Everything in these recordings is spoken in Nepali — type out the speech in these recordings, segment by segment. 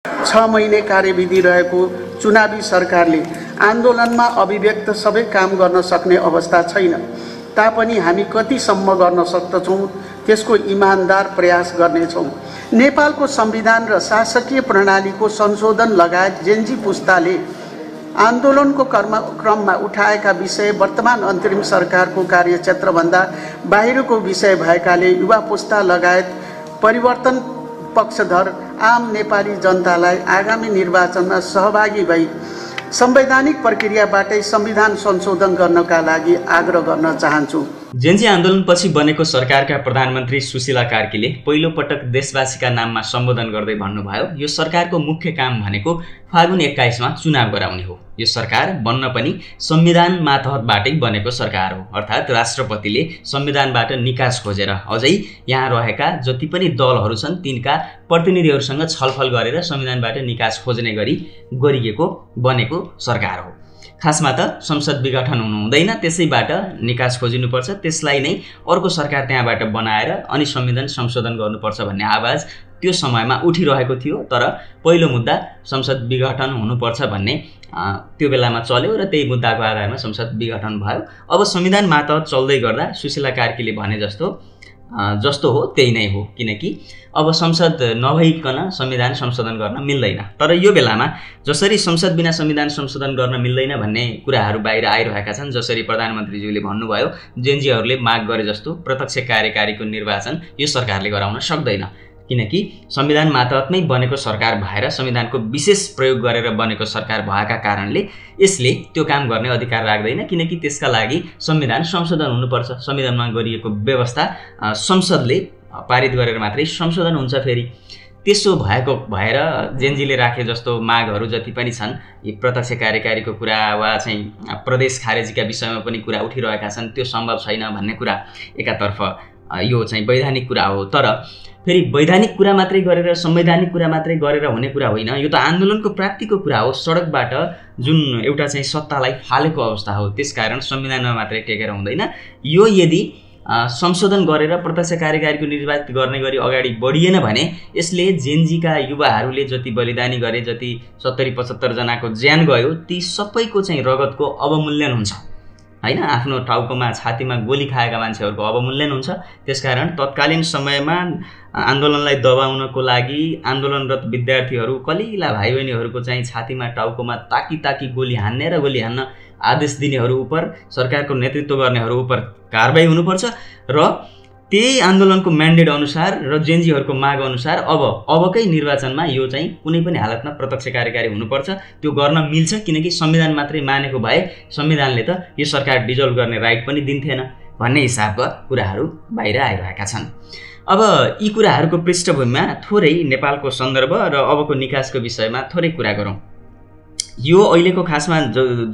6 महिने कार्यविधि रहेको चुनावी सरकारले आन्दोलनमा अभिव्यक्त सबै काम गर्न सक्ने अवस्था छैन तापनि हामी कतिसम्म गर्न सक्दछौँ त्यसको इमानदार प्रयास गर्नेछौँ। नेपालको संविधान र शासकीय प्रणालीको संशोधन लगायत जेनजी पुस्ताले आन्दोलनको क्रममा उठाएका विषय वर्तमान अन्तरिम सरकारको कार्यक्षेत्रभन्दा बाहिरको विषय भएकाले युवा पुस्ता लगायत परिवर्तन पक्षधर आम नेपाली जनतालाई आगामी निर्वाचनमा सहभागी भई संवैधानिक प्रक्रियाबाटै संविधान संशोधन गर्नका लागि आग्रह गर्न चाहन्छु। जेन्जी आन्दोलनपछि बनेको सरकारका प्रधानमन्त्री सुशीला कार्कीले पहिलो पटक देशवासीका नाममा सम्बोधन गर्दै भन्नुभयो, यो सरकारको मुख्य काम भनेको फागुन 21 मा चुनाव गराउने हो। यो सरकार बन्न पनि संविधान मातहतबाटै बनेको सरकार हो, अर्थात् राष्ट्रपतिले संविधानबाट निकास खोजेर अझै यहाँ रहेका जति पनि दलहरू छन् तिनका प्रतिनिधिहरूसँग छलफल गरेर संविधानबाट निकास खोज्ने गरी गरिएको बनेको सरकार हो। खासमा त संसद विघटन हुनु हुँदैन, त्यसैबाट निकास खोजिनुपर्छ, त्यसलाई नै अर्को सरकार त्यहाँबाट बनाएर अनि संविधान संशोधन गर्नुपर्छ भन्ने आवाज त्यो समयमा उठिरहेको थियो। तर पहिलो मुद्दा संसद विघटन हुनुपर्छ भन्ने त्यो बेलामा चल्यो र त्यही मुद्दाको आधारमा संसद विघटन भयो। अब संविधान मातहत चल्दै गर्दा सुशीला कार्कीले भने जस्तो हो त्यही नै हो, किनकि अब संसद नभइकन संविधान संशोधन गर्न मिल्दैन। तर यो बेलामा जसरी संसद बिना संविधान संशोधन गर्न मिल्दैन भन्ने कुराहरू बाहिर आइरहेका छन्, जसरी प्रधानमन्त्रीज्यूले भन्नुभयो जेनजीहरूले माग गरे जस्तो प्रत्यक्ष कार्यकारीको निर्वाचन यो सरकारले गराउन सक्दैन, किनकि संविधान मातहतमै बनेको सरकार भएर संविधानको विशेष प्रयोग गरेर बनेको सरकार भएका कारणले यसले त्यो काम गर्ने अधिकार राख्दैन, किनकि त्यसका लागि संविधान संशोधन हुनुपर्छ। संविधानमा गरिएको व्यवस्था संसदले पारित गरेर मात्रै संशोधन हुन्छ। फेरि त्यसो भएर जेनजीले राखे जस्तो मागहरू जति पनि छन्, यी प्रत्यक्ष कार्यकारीको कुरा वा चाहिँ प्रदेश खारेजीका विषयमा पनि कुरा उठिरहेका छन्, त्यो सम्भव छैन भन्ने कुरा एकातर्फ यो चाहिँ वैधानिक कुरा हो। तर फेरि वैधानिक कुरा मात्रै गरेर संवैधानिक कुरा मात्रै गरेर हुने कुरा होइन, यो त आन्दोलनको प्राप्तिको कुरा हो। सडकबाट जुन एउटा चाहिँ सत्तालाई फालेको अवस्था हो, त्यसकारण संविधानमा मात्रै टेकेर हुँदैन। यो यदि संशोधन गरेर प्रत्यक्ष कार्यकारीको निर्वाचित गर्ने गरी अगाडि बढिएन भने यसले जेनजीका युवाहरूले जति बलिदानी गरे, जति 70-75 जनाको ज्यान गयो, ती सबैको चाहिँ रगतको अवमूल्यन हुन्छ हैन। आफ्नो टाउकोमा छातीमा गोली खाएका मान्छेहरूको अवमूल्यन हुन्छ। त्यसकारण तत्कालीन समयमा आन्दोलनलाई दबाउनको लागि आन्दोलनरत विद्यार्थीहरू कलिला भाइ बहिनीहरूको चाहिँ छातीमा टाउकोमा ताकी गोली हान्ने र गोली हान्न आदेश दिनेहरू उप सरकारको नेतृत्व गर्नेहरू उप कारबाही हुनुपर्छ र त्यही आन्दोलनको म्यान्डेट अनुसार र जेनजीहरूको माग अनुसार अबकै निर्वाचनमा यो चाहिँ कुनै पनि हालतमा प्रत्यक्ष कार्यकारी हुनुपर्छ। त्यो गर्न मिल्छ, किनकि संविधान मात्रै मानेको भए संविधानले त यो सरकार डिजल्भ गर्ने राइट पनि दिन्थेन भन्ने हिसाबका कुराहरू बाहिर आइरहेका छन्। अब यी कुराहरूको पृष्ठभूमिमा थोरै नेपालको सन्दर्भ र अबको निकासको विषयमा थोरै कुरा गरौँ। यो अहिलेको खासमा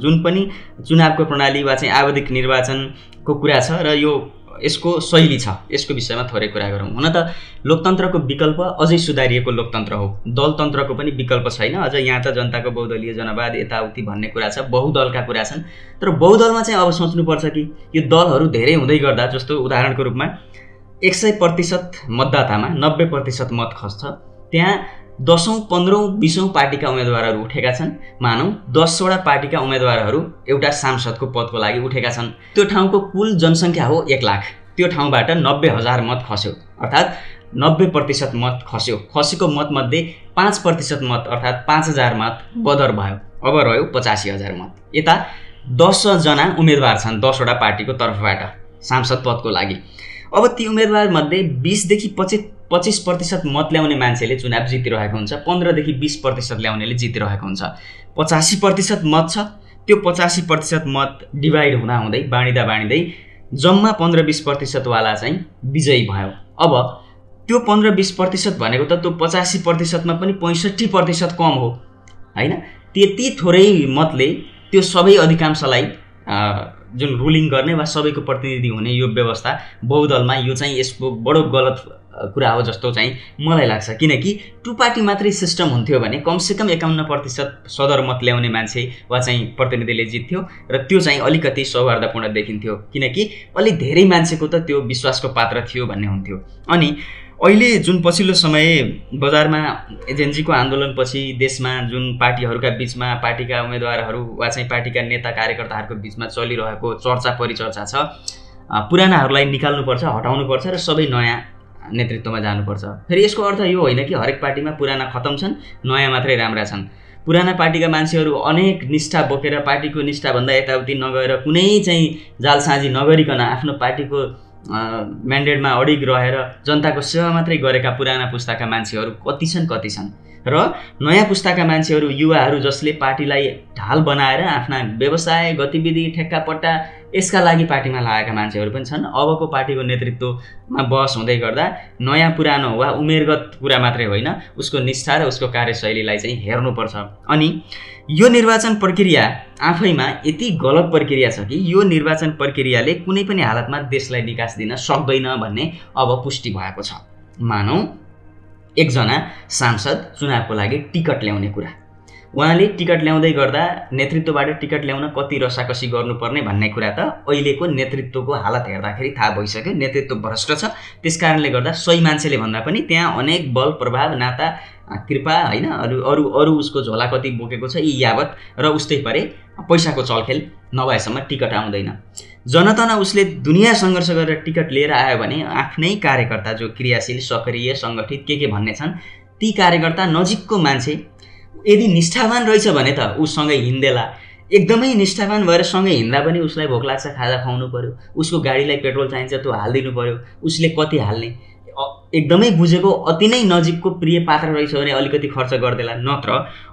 जुन पनि चुनावको प्रणाली वा चाहिँ आवधिक निर्वाचनको कुरा छ र यो यसको शैली छ, यसको विषयमा थोरै कुरा गरौँ। हुन त लोकतन्त्रको विकल्प अझै सुधारिएको लोकतन्त्र हो, दलतन्त्रको पनि विकल्प छैन। अझ यहाँ त जनताको बहुदलीय जनवाद यताउति भन्ने कुरा छ, बहुदलका कुरा छन्। तर बहुदलमा चाहिँ अब सोच्नुपर्छ कि यो दलहरू धेरै हुँदै गर्दा, जस्तो उदाहरणको रूपमा 100% मतदातामा 90% मत खस्छ, त्यहाँ 10औं 15औं 20औं पार्टीका उम्मेदवारहरू उठेका छन्। मानौँ 10 वटा पार्टीका उम्मेदवारहरू एउटा सांसदको पदको लागि उठेका छन्। त्यो ठाउँको कुल जनसङ्ख्या हो 1 लाख। त्यो ठाउँबाट 90,000 मत खस्यो, अर्थात् 90% मत खस्यो। खसेको मतमध्ये 5% मत अर्थात् 5,000 मत बदर भयो। अब रह्यो 85,000 मत। यता 10 जना उम्मेदवार छन् 10 वटा पार्टीको तर्फबाट सांसद पदको लागि। अब ती उम्मेदवारमध्ये 20 देखि 25% मत ल्याउने मान्छेले चुनाव जितिरहेको हुन्छ, 15 देखि 20% ल्याउनेले जितिरहेको हुन्छ। 85% मत छ, त्यो 85% मत डिभाइड हुँदै बाँडिँदै जम्मा 15-20% वाला चाहिँ विजयी भयो। अब त्यो 15-20% भनेको त त्यो 85% मा पनि 65% कम हो हैन। त्यति थोरै मतले त्यो सबै अधिकांशलाई जुन रुलिङ गर्ने वा सबैको प्रतिनिधि हुने यो व्यवस्था बहुदलमा यो चाहिँ यसको बडो गलत कुरा हो जस्तो चाहिँ मलाई लाग्छ। किनकि टु पार्टी मात्रै सिस्टम हुन्थ्यो भने कमसेकम 51% सदर मत ल्याउने मान्छे वा चाहिँ प्रतिनिधिले जित्थ्यो र त्यो चाहिँ अलिकति सौहार्दपूर्ण देखिन्थ्यो, किनकि अलि धेरै मान्छेको त त्यो विश्वासको पात्र थियो भन्ने हुन्थ्यो। अनि अहिले जुन पछिल्लो समय बजारमा एजेन्जीको आन्दोलनपछि देशमा जुन पार्टीहरूका बिचमा पार्टीका उम्मेदवारहरू वा चाहिँ पार्टीका नेता कार्यकर्ताहरूको बिचमा चलिरहेको चर्चा परिचर्चा छ, पुरानाहरूलाई निकाल्नुपर्छ, हटाउनुपर्छ र सबै नयाँ नेतृत्वमा जानुपर्छ। फेरि यसको अर्थ यो होइन कि हरेक पार्टीमा पुराना खतम छन्, नयाँ मात्रै राम्रा छन्। पुराना पार्टीका मान्छेहरू अनेक निष्ठा बोकेर पार्टीको निष्ठाभन्दा यताउति नगएर कुनै चाहिँ जालसाजी नगरिकन आफ्नो पार्टीको म्यान्डेटमा अडिग रहेर जनताको सेवा मात्रै गरेका पुराना पुस्ताका मान्छेहरू कति छन् र नयाँ पुस्ताका मान्छेहरू, युवाहरू जसले पार्टीलाई ढाल बनाएर आफ्ना व्यवसाय गतिविधि ठेक्कापट्टा यसका लागि पार्टीमा लागेका मान्छेहरू पनि छन्। अबको पार्टीको नेतृत्वमा बहस हुँदै गर्दा नयाँ पुरानो वा उमेरगत कुरा मात्रै होइन, उसको निष्ठा र उसको कार्यशैलीलाई चाहिँ हेर्नुपर्छ। अनि यो निर्वाचन प्रक्रिया आफैमा यति गलत प्रक्रिया छ कि यो निर्वाचन प्रक्रियाले कुनै पनि हालतमा देशलाई निकास दिन सक्दैन भन्ने अब पुष्टि भएको छ। मानौँ एकजना सांसद चुनावको लागि टिकट ल्याउने कुरा, उहाँले टिकट ल्याउँदै गर्दा नेतृत्वबाट टिकट ल्याउन कति रसाकसी गर्नुपर्ने भन्ने कुरा त अहिलेको नेतृत्वको हालत हेर्दाखेरि थाहा भइसक्यो। नेतृत्व भ्रष्ट छ, त्यसकारणले गर्दा सही मान्छेले भन्दा पनि त्यहाँ अनेक बल प्रभाव नाता कृपा होइन अरू उसको झोला कति बोकेको छ यी यावत र उस्तै परे पैसाको चलखेल नभएसम्म टिकट आउँदैन। जनतामा उसले दुनियाँ सङ्घर्ष गरेर टिकट लिएर आयो भने आफ्नै कार्यकर्ता जो क्रियाशील सक्रिय सङ्गठित के भन्ने छन् ती कार्यकर्ता नजिकको मान्छे यदि निष्ठावान रहेछ भने त उसँगै हिँड्देला। एकदमै निष्ठावान भएर सँगै हिँड्दा पनि उसलाई भोक लाग्छ, खाजा खुवाउनु पर्यो, उसको गाडीलाई पेट्रोल चाहिन्छ त्यो हालिदिनु पर्यो, उसले कति हाल्ने, एकदमै बुझेको अति नै नजिकको प्रिय पात्र रहेछ भने अलिकति खर्च गर्देला, नत्र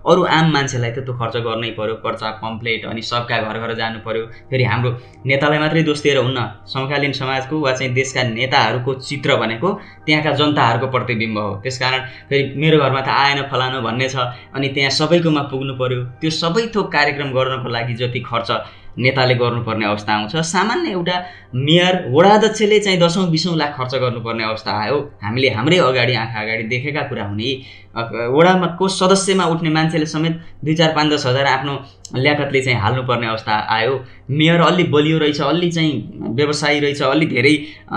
अरू आम मान्छेलाई त त्यो खर्च गर्नै पर्यो, पर्चा पम्पलेट अनि सबका घर घर जानु पर्यो। फेरि हाम्रो नेतालाई मात्रै दोष दिएर हुन्न, समकालीन समाजको वा चाहिँ देशका नेताहरूको चित्र भनेको त्यहाँका जनताहरूको प्रतिबिम्ब हो। त्यसकारण फेरि मेरो घरमा त आएन फलानु भन्ने छ अनि त्यहाँ सबैकोमा पुग्नु पर्यो। त्यो सबै थोक कार्यक्रम गर्नको लागि जति खर्च नेताले गर्नुपर्ने अवस्था आउँछ, सामान्य एउटा मेयर वडाध्यक्षले चाहिँ 10-20 लाख खर्च गर्नुपर्ने अवस्था आयो। हामीले हाम्रै अगाडि आँखा अगाडि देखेका कुरा हुने, वडाको सदस्यमा उठ्ने मान्छेले समेत 2-4-5-10 हजार आफ्नो ल्याकतले चाहिँ हाल्नुपर्ने अवस्था आयो। मेयर अलि बलियो रहेछ, अलि चाहिँ व्यवसायी रहेछ, अलि धेरै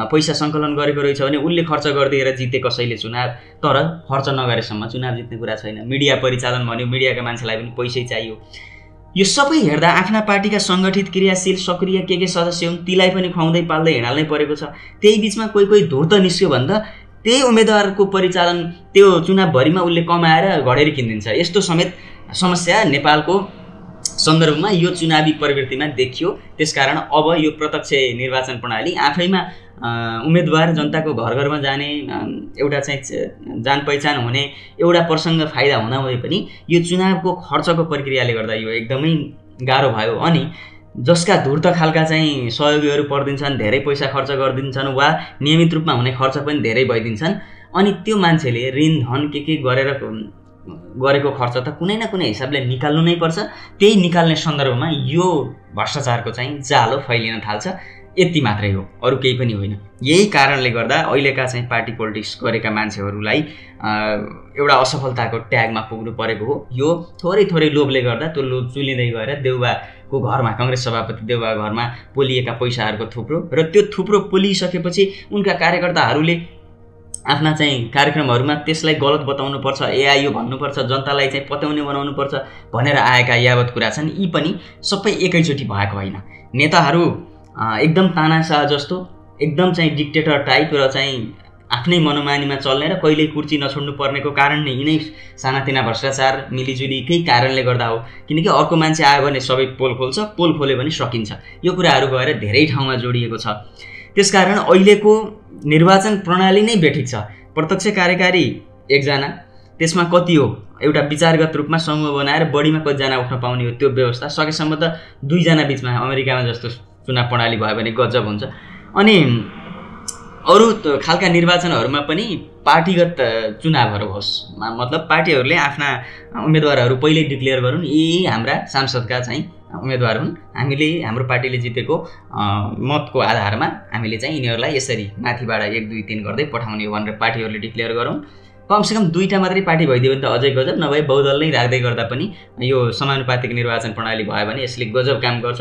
पैसा सङ्कलन गरेको रहेछ भने उसले खर्च गरिदिएर जिते कसैले चुनाव, तर खर्च नगरेसम्म चुनाव जित्ने कुरा छैन। मिडिया परिचालन भन्यो, मिडियाका मान्छेलाई पनि पैसै चाहियो। यो सबै हेर्दा आफ्ना पार्टीका सङ्गठित क्रियाशील सक्रिय के सदस्य हुन् तीलाई पनि खुवाउँदै पाल्दै हिँड्नै परेको छ। त्यही बिचमा कोही धुर्त निस्क्यो भने त त्यही उम्मेदवारको परिचालन त्यो चुनावभरिमा उसले कमाएर घडेरी किनिदिन्छ। यस्तो समेत समस्या नेपालको सन्दर्भमा यो चुनावी प्रवृत्तिमा देखियो। त्यसकारण अब यो प्रत्यक्ष निर्वाचन प्रणाली आफैमा उम्मेदवार जनताको घर घरमा जाने एउटा चाहिँ जान पहिचान हुने एउटा प्रसङ्ग फाइदा हुँदाहुँदै पनि यो चुनावको खर्चको प्रक्रियाले गर्दा यो एकदमै गाह्रो भयो। अनि जसका धूर्त खालका चाहिँ सहयोगीहरू पर्दिन्छन्, धेरै पैसा खर्च गरिदिन्छन् वा नियमित रूपमा हुने खर्च पनि धेरै भइदिन्छन्, अनि त्यो मान्छेले ऋण धन के गरेर गरेको खर्च त कुनै न कुनै हिसाबले निकाल्नु नै पर्छ। त्यही निकाल्ने सन्दर्भमा यो भ्रष्टाचारको चाहिँ जालो फैलिन थाल्छ। यति मात्रै हो, अरू केही पनि होइन। यही कारणले गर्दा अहिलेका चाहिँ पार्टी पोलिटिक्स गरेका मान्छेहरूलाई एउटा असफलताको ट्यागमा पुग्नु परेको हो। यो थोरै लोभले गर्दा त्यो लोभ चुलिँदै गएर देउबाको घरमा, काङ्ग्रेस सभापति देउबाको घरमा पोलिएका पैसाहरूको थुप्रो र त्यो थुप्रो पोलिसकेपछि उनका कार्यकर्ताहरूले आफ्ना चाहिँ कार्यक्रमहरूमा त्यसलाई गलत बताउनुपर्छ, यो भन्नुपर्छ, जनतालाई चाहिँ पत्याउने बनाउनुपर्छ भनेर आएका यावत कुरा छन्। यी पनि सबै एकैचोटि भएको होइन। नेताहरू एकदम तानाशाह जस्तो एकदम चाहिँ डिक्टेटर टाइप र चाहिँ आफ्नै मनोमानीमा चल्ने र कहिल्यै कुर्सी नछोड्नु पर्नेको कारण नै यिनै सानातिना भ्रष्टाचार मिलिजुलीकै कारणले गर्दा हो। किनकि अर्को मान्छे आयो भने सबै पोल खोल्छ, पोल खोल्यो भने सकिन्छ। यो कुराहरू गएर धेरै ठाउँमा जोडिएको छ। त्यसकारण अहिलेको निर्वाचन प्रणाली नै बेठिक छ। प्रत्यक्ष कार्यकारी एकजना, त्यसमा कति हो एउटा विचारगत रूपमा समूह बनाएर बढीमा कतिजना उठ्न पाउने हो त्यो व्यवस्था, सकेसम्म त 2 जना बिचमा अमेरिकामा जस्तो चुनाव प्रणाली भयो भने गजब हुन्छ। अनि अरू खालका निर्वाचनहरूमा पनि पार्टीगत चुनावहरू होस्, मतलब पार्टीहरूले आफ्ना उम्मेदवारहरू पहिल्यै डिक्लेयर गरून्, यी हाम्रा सांसदका चाहिँ उम्मेदवार हुन्, हामीले हाम्रो पार्टीले जितेको मतको आधारमा हामीले चाहिँ यिनीहरूलाई यसरी माथिबाट 1, 2, 3 गर्दै पठाउने हो भनेर पार्टीहरूले डिक्लेयर गरौँ। कमसेकम 2टा मात्रै पार्टी भइदियो भने त अझै गजब, नभए बहुदल नै राख्दै गर्दा पनि यो समानुपातिक निर्वाचन प्रणाली भयो भने यसले गजब काम गर्छ।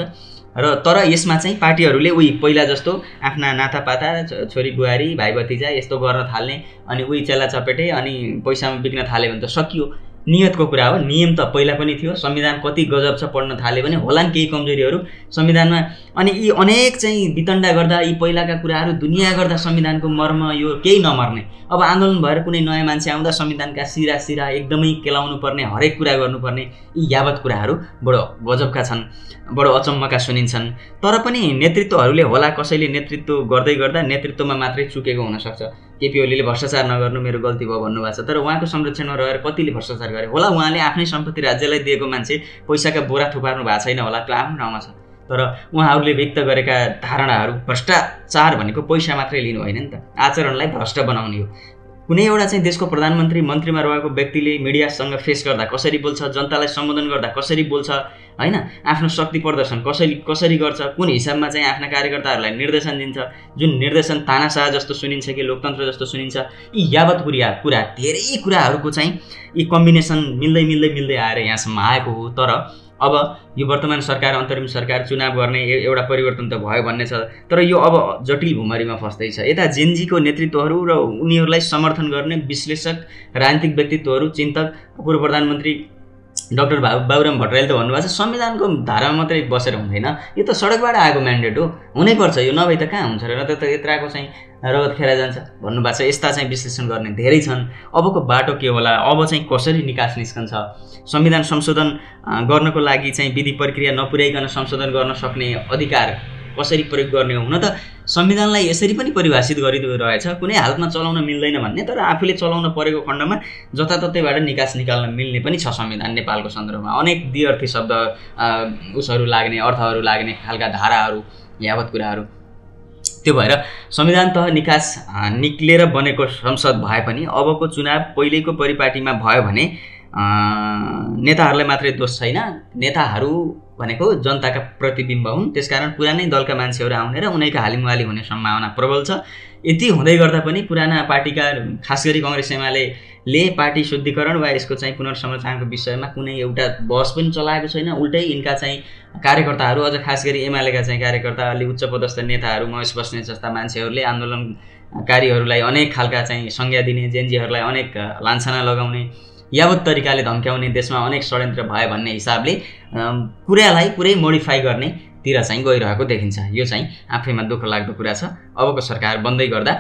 र तर यसमा चाहिँ पार्टीहरूले उही पहिला जस्तो आफ्ना नातापाता छोरी बुहारी भाइ भतिजा यस्तो गर्न थाल्ने अनि उही चेला चपेटे अनि पैसामा बिक्न थाल्यो भने त सकियो। नियतको कुरा हो। नियम त पहिला पनि थियो। संविधान कति गजब छ पढ्न थाल्यो भने होलान् केही कमजोरीहरू संविधानमा। अनि यी अनेक चाहिँ वितण्डा गर्दा यी पहिलाका कुराहरू दुनियाँ गर्दा संविधानको मर्म यो केही नमर्ने। अब आन्दोलन भएर कुनै नयाँ मान्छे आउँदा संविधानका सिरा सिरा एकदमै केलाउनु पर्ने, हरेक कुरा गर्नुपर्ने, यी यावत कुराहरू बडो गजबका छन्, बडो अचम्मका सुनिन्छन्। तर पनि नेतृत्वहरूले होला कसैले नेतृत्व गर्दै गर्दा नेतृत्वमा मात्रै चुकेको हुनसक्छ। केपी ओलीले भ्रष्टाचार नगर्नु मेरो गल्ती भयो भन्नुभएको छ, तर उहाँको संरक्षणमा रहेर कतिले भ्रष्टाचार गरे होला? उहाँले आफ्नै सम्पत्ति राज्यलाई दिएको मान्छे पैसाका बोरा थुपार्नु भएको छैन होला, त्यो आफ्नो ठाउँमा छ। तर उहाँहरूले व्यक्त गरेका धारणाहरू भ्रष्टाचार भनेको पैसा मात्रै लिनु होइन नि त, आचरणलाई भ्रष्ट बनाउने हो। कुनै एउटा चाहिँ देशको प्रधानमन्त्री मन्त्रीमा रहेको व्यक्तिले मिडियासँग फेस गर्दा कसरी बोल्छ, जनतालाई सम्बोधन गर्दा कसरी बोल्छ हैन, आफ्नो शक्ति प्रदर्शन कसरी गर्छ, कुन हिसाबमा चाहिँ आफ्ना कार्यकर्ताहरूलाई निर्देशन दिन्छ, जुन निर्देशन तानाशाह जस्तो सुनिन्छ कि लोकतन्त्र जस्तो सुनिन्छ, यी यावत कुरा धेरै कुराहरूको चाहिँ यी कम्बिनेसन मिल्दै आएर यहाँसम्म आएको हो। तर अब यो वर्तमान सरकार अन्तरिम सरकार चुनाव गर्ने एउटा परिवर्तन त भयो भन्ने छ, तर यो अब जटिल भुमरीमा फस्दैछ। यता जेनजीको नेतृत्वहरू र उनीहरूलाई समर्थन गर्ने विश्लेषक, राजनीतिक व्यक्तित्वहरू, चिन्तक, पूर्व प्रधानमन्त्री डाक्टर बाबुराम भट्टराईले त भन्नुभएको छ संविधानको धारामा मात्रै बसेर हुँदैन, यो त सडकबाट आएको म्यान्डेट हो, हुनैपर्छ, यो नभए त कहाँ हुन्छ र त यत्राको चाहिँ रगत खेरा जान्छ भन्नुभएको छ। यस्ता चाहिँ विश्लेषण गर्ने धेरै छन्। अबको बाटो के होला, अब चाहिँ कसरी निकास निस्कन्छ, संविधान संशोधन गर्नको लागि चाहिँ विधि प्रक्रिया नपुर्याइकन संशोधन गर्न सक्ने अधिकार कसरी प्रयोग गर्ने हो? हुन त संविधानलाई यसरी पनि परिभाषित गरिरहेछ, कुनै हालतमा चलाउन मिल्दैन भन्ने, तर आफूले चलाउन परेको खण्डमा जताततैबाट निकास निकाल्न मिल्ने पनि छ संविधान। नेपालको सन्दर्भमा अनेक द्विअर्थी शब्द उसहरू लाग्ने, अर्थहरू लाग्ने खालका धाराहरू, यावत कुराहरू। त्यो भएर संविधान तह निकास निक्लेर बनेको संसद भए पनि अबको चुनाव पहिलेको परिपाटीमा भयो भने नेताहरूलाई मात्रै दोष छैन, नेताहरू भनेको जनताका प्रतिबिम्ब हुन्। त्यसकारण पुरानै दलका मान्छेहरू आउने र उनैका हालिमुहाली हुने सम्भावना प्रबल छ। यति हुँदै गर्दा पनि पुराना पार्टीका खास गरी कांग्रेस एमाले पार्टी शुद्धिकरण वा यसको चाहिँ पुनर्संरचनाको विषयमा कुनै एउटा बहस पनि चलाएको छैन। उल्टै यिनका चाहिँ कार्यकर्ताहरू, अझ खास गरी एमालेका चाहिँ कार्यकर्ता, अलि उच्च पदस्थ नेताहरू, महेश बस्नेत जस्ता मान्छेहरूले आन्दोलनकारीहरूलाई अनेक खालका चाहिँ संज्ञा दिने, जेनजीहरूलाई अनेक लान्छना लगाउने, यावत तरिकाले धम्क्याउने, देशमा अनेक षड्यन्त्र भयो भन्ने हिसाबले कुरालाई पुरै मोडिफाई गर्ने तिर चाहिँ गइरहेको देखिन्छ। यो चाहिँ आफैमा दुःख लाग्दो कुरा छ। अबको सरकार बन्दै गर्दा,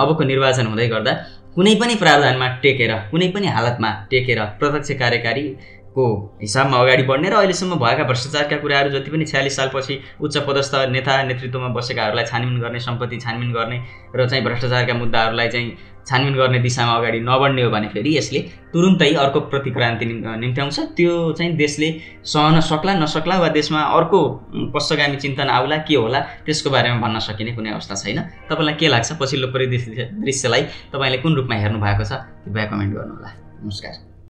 अबको निर्वाचन हुँदै गर्दा कुनै पनि प्रावधानमा टेकेर, कुनै पनि हालतमा टेकेर प्रत्यक्ष कार्यकारीको हिसाबमा अगाडि बढ्ने र अहिलेसम्म भएका भ्रष्टाचारका कुराहरू जति पनि 46 सालपछि उच्च पदस्थ नेता नेतृत्वमा बसेकाहरूलाई छानबिन गर्ने, सम्पत्ति छानबिन गर्ने र चाहिँ भ्रष्टाचारका मुद्दाहरूलाई चाहिँ छानबिन गर्ने दिशामा अगाडि नबढ्ने हो भने फेरि यसले तुरुन्तै अर्को प्रतिक्रान्ति निम्त्याउँछ। त्यो चाहिँ देशले सहन सक्ला नसक्ला वा देशमा अर्को पश्चगामी चिन्तन आउला के होला त्यसको बारेमा भन्न सकिने कुनै अवस्था छैन। तपाईँलाई के लाग्छ? पछिल्लो परिदृश्यलाई तपाईँले कुन रूपमा हेर्नु भएको छ? कृपया कमेन्ट गर्नुहोला। नमस्कार।